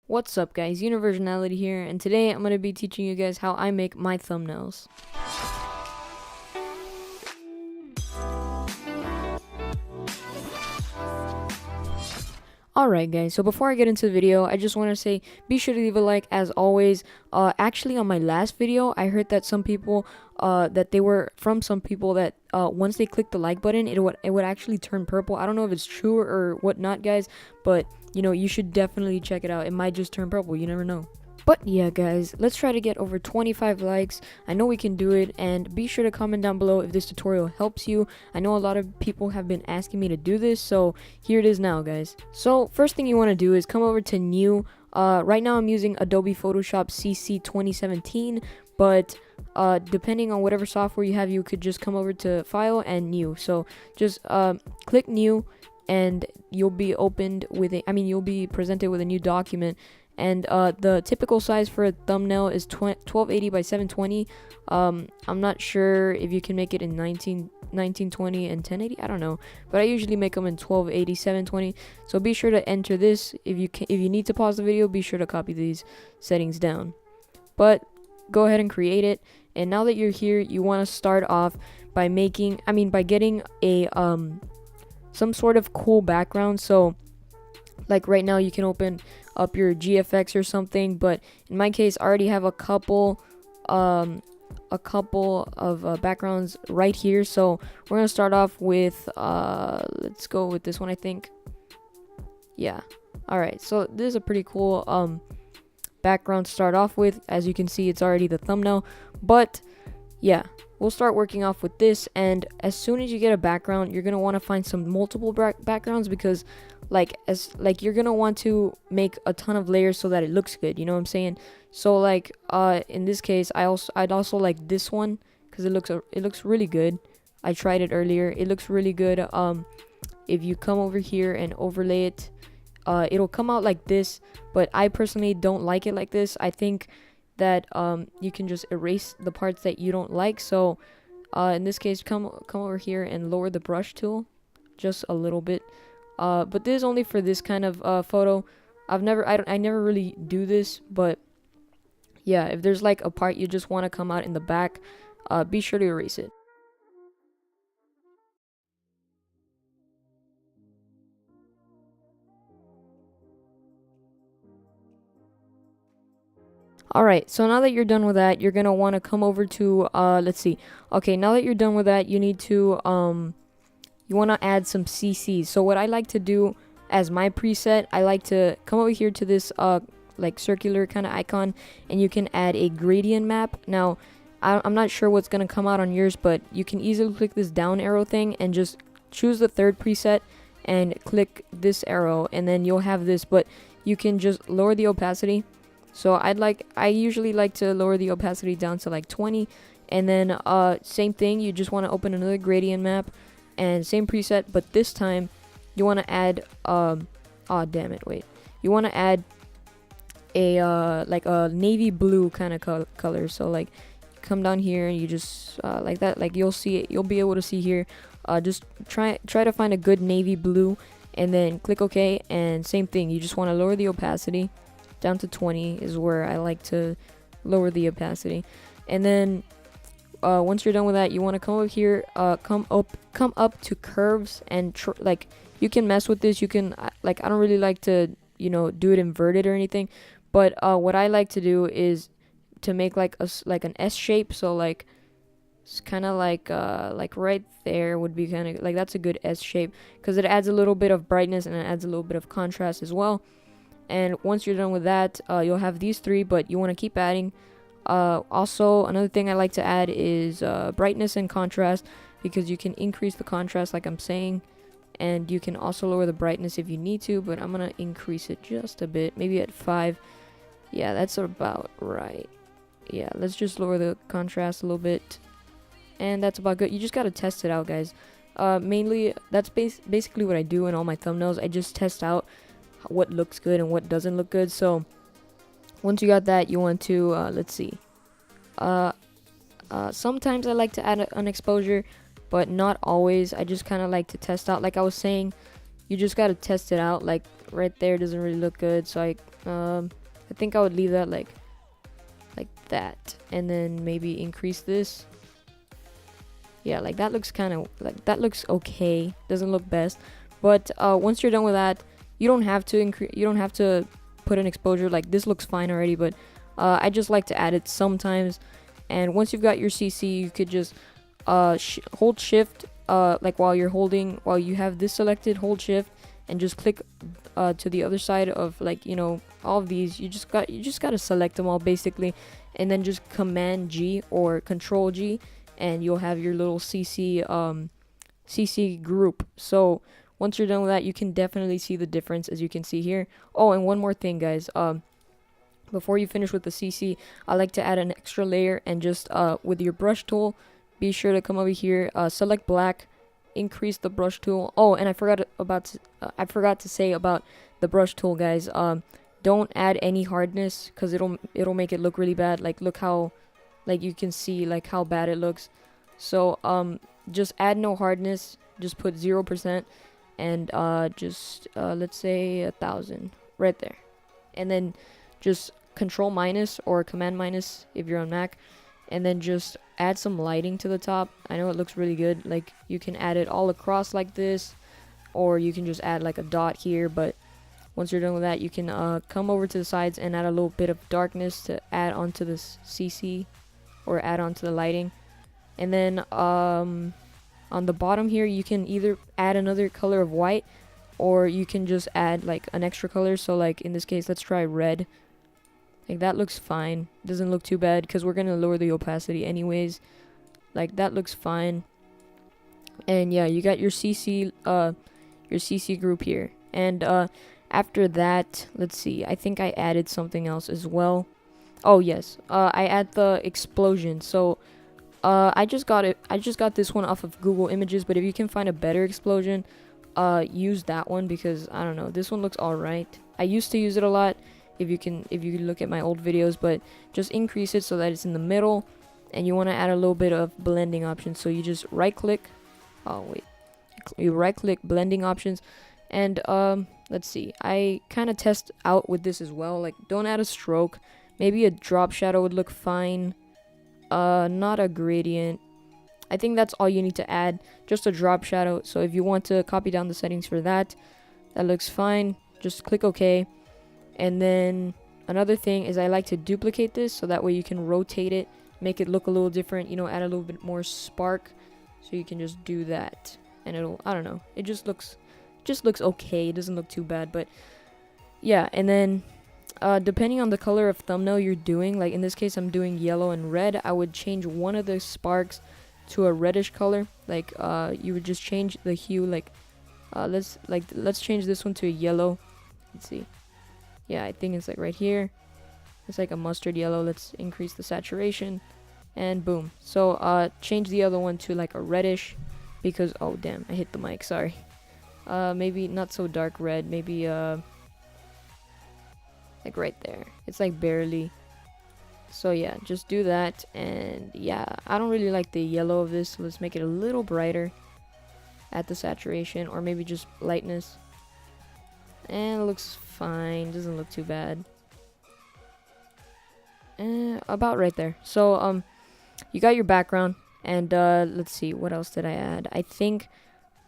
What's up guys, Universionality here, and today I'm going to be teaching you guys how I make my thumbnails. Alright guys, so before I get into the video, I just want to say be sure to leave a like as always. Actually on my last video, I heard that some people, that once they click the like button, it would actually turn purple. I don't know if it's true or whatnot guys, but you should definitely check it out. It might just turn purple, you never know. But yeah guys, let's try to get over 25 likes. I know we can do it, and be sure to comment down below if this tutorial helps you. I know a lot of people have been asking me to do this, so here it is now guys. So first thing you want to do is come over to new. Right now I'm using Adobe Photoshop CC 2017, but depending on whatever software you have, you could just come over to file and new. So just click new, and you'll be you'll be presented with a new document. And the typical size for a thumbnail is 1280 by 720. I'm not sure if you can make it in 1920 and 1080. I don't know, but I usually make them in 1280, 720. So be sure to enter this. If you need to pause the video, be sure to copy these settings down. But go ahead and create it. And now that you're here, you want to start off by getting a some sort of cool background. So like right now you can open up your GFX or something, but in my case I already have a couple of backgrounds right here. So we're gonna start off with let's go with this one, I think. Yeah, all right, so this is a pretty cool background to start off with. As you can see, it's already the thumbnail, but yeah, we'll start working off with this. And as soon as you get a background, you're gonna want to find some multiple backgrounds, because you're gonna want to make a ton of layers so that it looks good, you know what I'm saying? So like in this case, I'd also like this one because it looks really good. I tried it earlier, it looks really good. If you come over here and overlay it, it'll come out like this, but I personally don't like it like this. I think that you can just erase the parts that you don't like. So in this case, come over here and lower the brush tool just a little bit. But this is only for this kind of photo. I never really do this, but yeah, if there's like a part you just want to come out in the back, be sure to erase it. Alright, so now that you're done with that, you're gonna want to come over to let's see. Okay, now that you're done with that, you need to you want to add some CCs. So what I like to do as my preset, I like to come over here to this like circular kind of icon, and you can add a gradient map. Now I'm not sure what's gonna come out on yours, but you can easily click this down arrow thing and just choose the third preset and click this arrow, and then you'll have this. But you can just lower the opacity. So I usually like to lower the opacity down to like 20, and then same thing, you just want to open another gradient map and same preset, but this time you want to add you want to add a like a navy blue kind of color. So like come down here and you just like that, like you'll see it, you'll be able to see here. Just try to find a good navy blue, and then click OK. And same thing, you just want to lower the opacity down to 20 is where I like to lower the opacity. And then once you're done with that, you want to come over here, come up to curves, and like you can mess with this. You can I don't really like to do it inverted or anything, but what I like to do is to make like an S shape. So like it's kind of like right there would be kind of like, that's a good S shape because it adds a little bit of brightness and it adds a little bit of contrast as well. And once you're done with that, you'll have these three, but you want to keep adding. Also, another thing I like to add is brightness and contrast, because you can increase the contrast like I'm saying, and you can also lower the brightness if you need to, but I'm going to increase it just a bit, maybe at 5. Yeah, that's about right. Yeah, let's just lower the contrast a little bit, and that's about good. You just got to test it out, guys. Mainly, that's basically what I do in all my thumbnails. I just test out what looks good and what doesn't look good. So once you got that, you want to let's see, sometimes I like to add an exposure, but not always. I just kind of like to test out, like I was saying, you just got to test it out. Like right there doesn't really look good, so I think I would leave that like that, and then maybe increase this. Yeah, like that looks kind of like that looks okay. Doesn't look best, but once you're done with that, you don't have to put an exposure. Like this looks fine already, but I just like to add it sometimes. And once you've got your CC, you could just hold shift like while you have this selected, hold shift and just click to the other side of, like, you know, all of these. You just got to select them all basically, and then just Command G or Control G, and you'll have your little CC group. So once you're done with that, you can definitely see the difference, as you can see here. Oh, and one more thing, guys. Before you finish with the CC, I like to add an extra layer, and just with your brush tool, be sure to come over here, select black, increase the brush tool. Oh, and I forgot to say about the brush tool, guys. Don't add any hardness, because it'll make it look really bad. Like, look how, like, you can see like how bad it looks. So just add no hardness, just put 0%, and just let's say 1,000 right there, and then just Control minus or Command minus if you're on Mac, and then just add some lighting to the top. I know it looks really good. Like, you can add it all across like this, or you can just add like a dot here. But once you're done with that, you can come over to the sides and add a little bit of darkness to add onto this CC, or add onto the lighting. And then on the bottom here, you can either add another color of white, or you can just add like an extra color. So like in this case, let's try red. Like, that looks fine. Doesn't look too bad, because we're gonna lower the opacity anyways. Like, that looks fine. And yeah, you got your CC group here. And after that, let's see, I think I added something else as well. Oh yes, I add the explosion. So I just got this one off of Google Images, but if you can find a better explosion, use that one, because I don't know, this one looks alright. I used to use it a lot, if you look at my old videos, but just increase it so that it's in the middle, and you want to add a little bit of blending options. So you just right click, you right click blending options, and let's see, I kind of test out with this as well. Like, don't add a stroke, maybe a drop shadow would look fine, not a gradient. I think that's all you need to add, just a drop shadow. So if you want to copy down the settings for that, that looks fine. Just click OK. And then another thing is, I like to duplicate this, so that way you can rotate it, make it look a little different, you know, add a little bit more spark. So you can just do that, and it'll, I don't know, it just looks okay. It doesn't look too bad. But yeah, and then depending on the color of thumbnail you're doing, like in this case I'm doing yellow and red, I would change one of the sparks to a reddish color. Like you would just change the hue, like let's change this one to a yellow. Let's see. Yeah, I think it's like right here. It's like a mustard yellow. Let's increase the saturation, and boom. So change the other one to like a reddish, because, oh damn, I hit the mic, sorry. Maybe not so dark red, maybe like right there. It's like barely. So yeah, just do that. And yeah, I don't really like the yellow of this, so let's make it a little brighter at the saturation, or maybe just lightness. And it looks fine, doesn't look too bad. About right there. So you got your background, and let's see, what else did I add? I think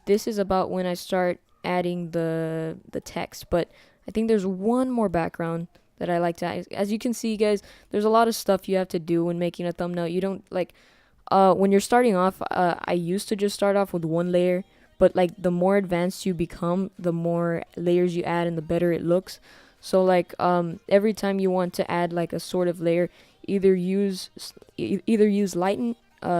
this is about when I start adding the text, but I think there's one more background that I like to add. As you can see, guys, there's a lot of stuff you have to do when making a thumbnail. You don't, like, when you're starting off, I used to just start off with one layer, but like the more advanced you become, the more layers you add and the better it looks. So like every time you want to add like a sort of layer, either use lighten,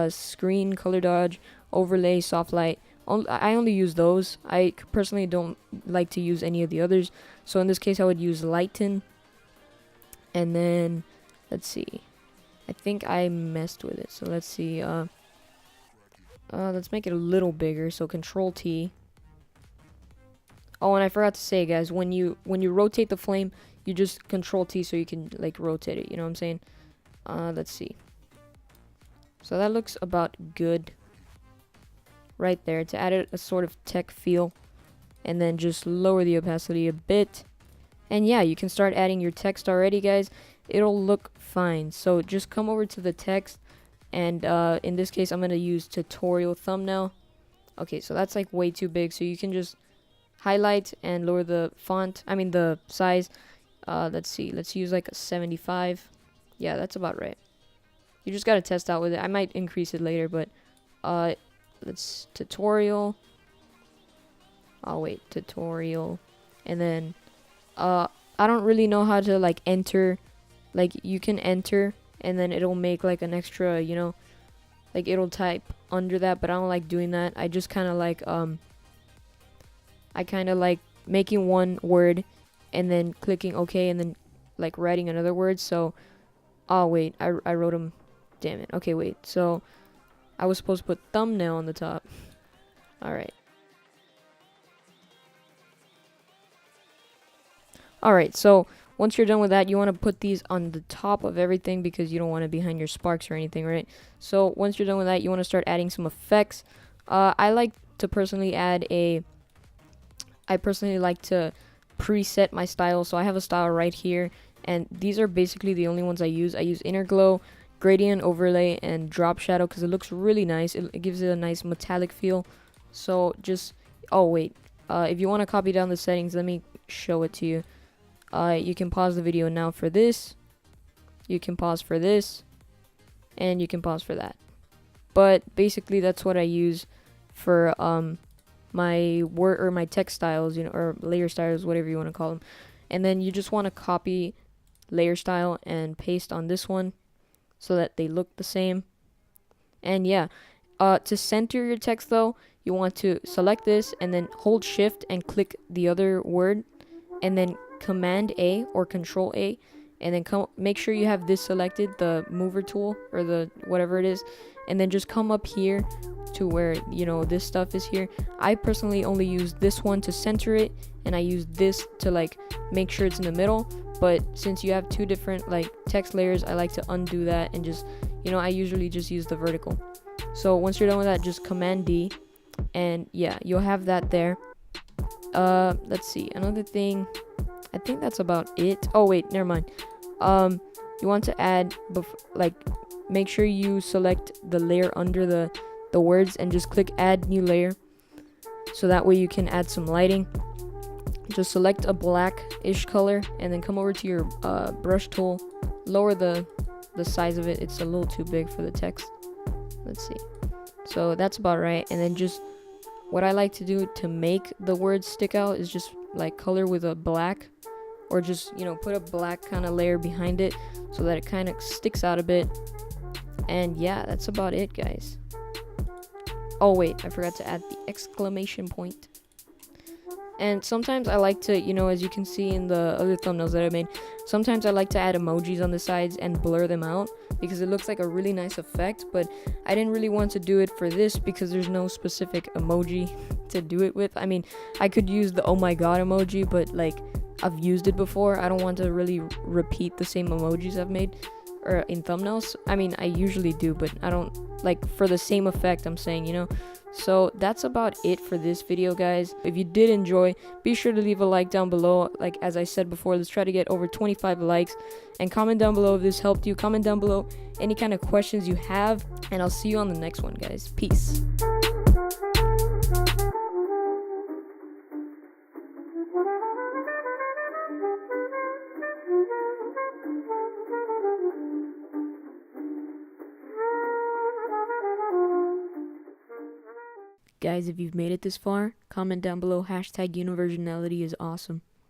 screen, color dodge, overlay, soft light. I only use those. I personally don't like to use any of the others. So in this case, I would use lighten. And then let's see. I think I messed with it. So let's see. Let's make it a little bigger. So Control T. Oh, and I forgot to say, guys, when you rotate the flame, you just Control T so you can like rotate it. You know what I'm saying? Let's see. So that looks about good right there, to add a sort of tech feel. and then just lower the opacity a bit. And yeah, you can start adding your text already, guys. It'll look fine. So just come over to the text, and in this case, I'm going to use tutorial thumbnail. Okay, so that's like way too big, so you can just highlight and lower the the size. Let's see, let's use like a 75. Yeah, that's about right. You just got to test out with it. I might increase it later, but let's tutorial. Oh wait, tutorial. And then I don't really know how to like enter. Like you can enter and then it'll make like an extra, like it'll type under that, but I don't like doing that. I just kind of like making one word and then clicking OK and then like writing another word. So oh wait, I wrote them. Damn it. Okay, wait. So I was supposed to put thumbnail on the top. Alright. Alright, so once you're done with that, you want to put these on the top of everything because you don't want it behind your sparks or anything, right? So once you're done with that, you want to start adding some effects. I like to personally preset my style. So I have a style right here, and these are basically the only ones I use. I use inner glow, gradient overlay, and drop shadow because it looks really nice. It gives it a nice metallic feel. So just, oh wait, if you want to copy down the settings, let me show it to you. You can pause the video now for this. You can pause for this, and you can pause for that. But basically, that's what I use for my word or my text styles, or layer styles, whatever you want to call them. And then you just want to copy layer style and paste on this one so that they look the same. And yeah, to center your text though, you want to select this and then hold shift and click the other word, and then Command A or Control A, and then make sure you have this selected, the mover tool or the whatever it is, and then just come up here to where this stuff is here. I personally only use this one to center it, and I use this to like make sure it's in the middle. But since you have two different like text layers, I like to undo that and just I usually just use the vertical. So once you're done with that, just Command D, and yeah, you'll have that there. Let's see, another thing, I think that's about it. Oh wait, never mind. You want to add make sure you select the layer under the words and just click add new layer, so that way you can add some lighting. Just select a blackish color and then come over to your brush tool, lower the size of it. It's a little too big for the text. Let's see. So that's about right. And then just what I like to do to make the words stick out is just like color with a black, or just put a black kind of layer behind it so that it kind of sticks out a bit. And yeah, that's about it, guys. Oh wait, I forgot to add the exclamation point. And sometimes I like to, as you can see in the other thumbnails that I made, sometimes I like to add emojis on the sides and blur them out because it looks like a really nice effect. But I didn't really want to do it for this because there's no specific emoji to do it with. I mean, I could use the oh my god emoji, but like I've used it before. I don't want to really repeat the same emojis I've made or in thumbnails. I mean, I usually do, but I don't like for the same effect, I'm saying, So that's about it for this video, guys. If you did enjoy, be sure to leave a like down below. Like as I said before, let's try to get over 25 likes, and comment down below if this helped you. Comment down below any kind of questions you have, and I'll see you on the next one, guys. Peace. Guys, if you've made it this far, comment down below. #Universionality is awesome.